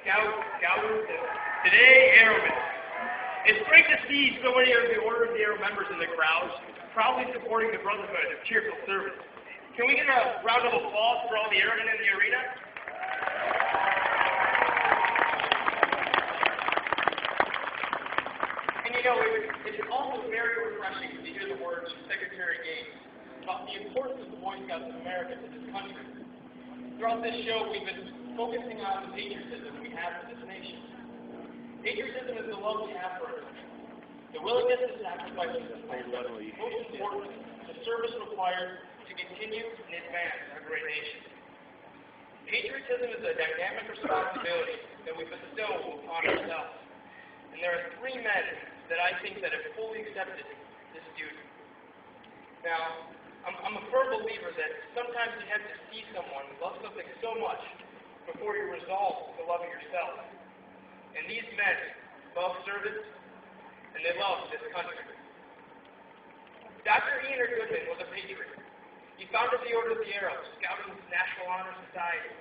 Scouters, today airmen. It's great to see so many of the Order of the Arrow members in the crowd, proudly supporting the Brotherhood of Cheerful Service. Can we get a round of applause for all the airmen in the arena? And you know, it's also very refreshing to hear the words from Secretary Gates about the importance of the Boy Scouts of America to this country. Throughout this show, we've been focusing on the patriotism we have for this nation. Patriotism is the love we have for our country. The willingness to sacrifice is most important, the service required to continue and advance our great nation. Patriotism is a dynamic responsibility that we bestow upon ourselves. And there are three men that I think that have fully accepted this duty. Now, I'm a firm believer that sometimes you have to see someone love something so much before you resolve to love it yourself. And these men love service, and they love this country. Dr. Ian Goodman was a patriot. He founded the Order of the Arrow, Scouting's National Honor Society.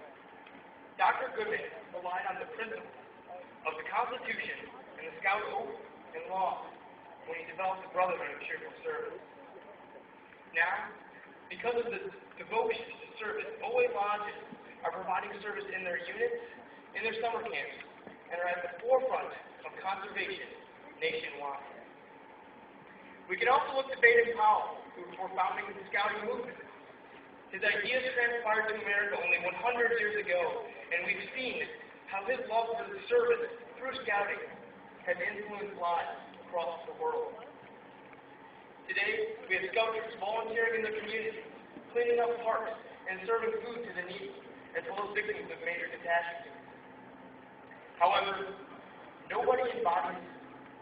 Dr. Goodman relied on the principles of the Constitution and the Scout Oath and Law when he developed the Brotherhood of Cheerful Service. Now, because of the devotion to service, OA lodges are providing service in their units, in their summer camps, and are at the forefront of conservation nationwide. We can also look to Baden Powell, who was founding the Scouting movement. His ideas transpired to America only 100 years ago, and we've seen how his love for the service through Scouting has influenced lives across the world. Today, we have Scout troops volunteering in their communities, cleaning up parks, and serving food to the needy, as well as victims of major catastrophes. However, nobody embodies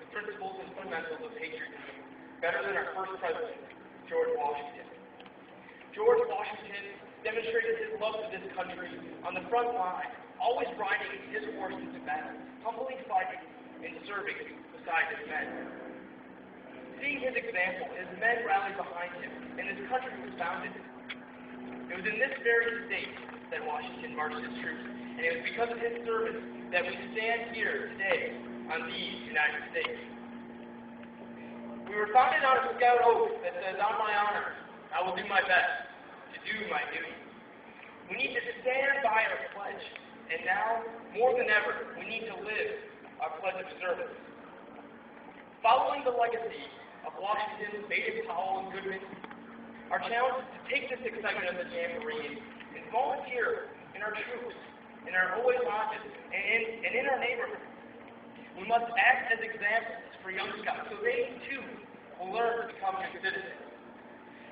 the principles and fundamentals of patriotism better than our first president, George Washington. George Washington demonstrated his love for this country on the front line, always riding his horse into battle, humbly fighting and serving beside his men. Seeing his example, his men rallied behind him, and his country was founded. It was in this very state that Washington marched his troops, and it was because of his service that we stand here today on these United States. We were founded on a Scout oath that says, "On my honor, I will do my best to do my duty." We need to stand by our pledge, and now, more than ever, we need to live our pledge of service. Following the legacy of Washington, Baden Powell, and Goodman, our challenge is to take this excitement of the Jamboree and volunteer in our troops, in our OA lodges, and in our neighborhoods. We must act as examples for young Scouts so they, too, will learn to become good citizens.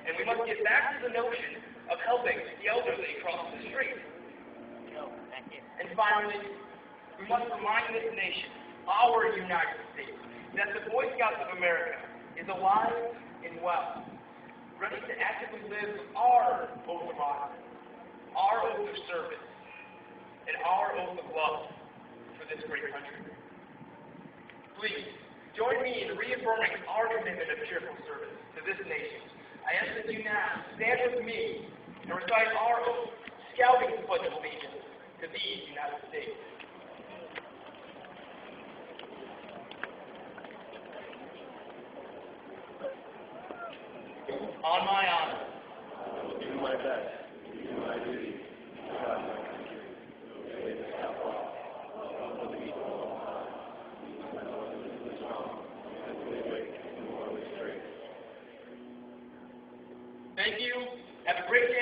And we must get back to the notion of helping the elderly across the street. And finally, we must remind this nation, our United States, that the Boy Scouts of America is alive and well, ready to actively live our oath of honor, our oath of service, and our oath of love for this great country. Please, join me in reaffirming our commitment of cheerful service to this nation. I ask that you now stand with me and recite our oath, Scouting's Pledge of Allegiance to these United States. On my honor, I will do my best to do my duty to God my country, to obey the Scout law, love the people of all time, my love is the strong, mentally weak, and morally straight. Thank you. Have a great day.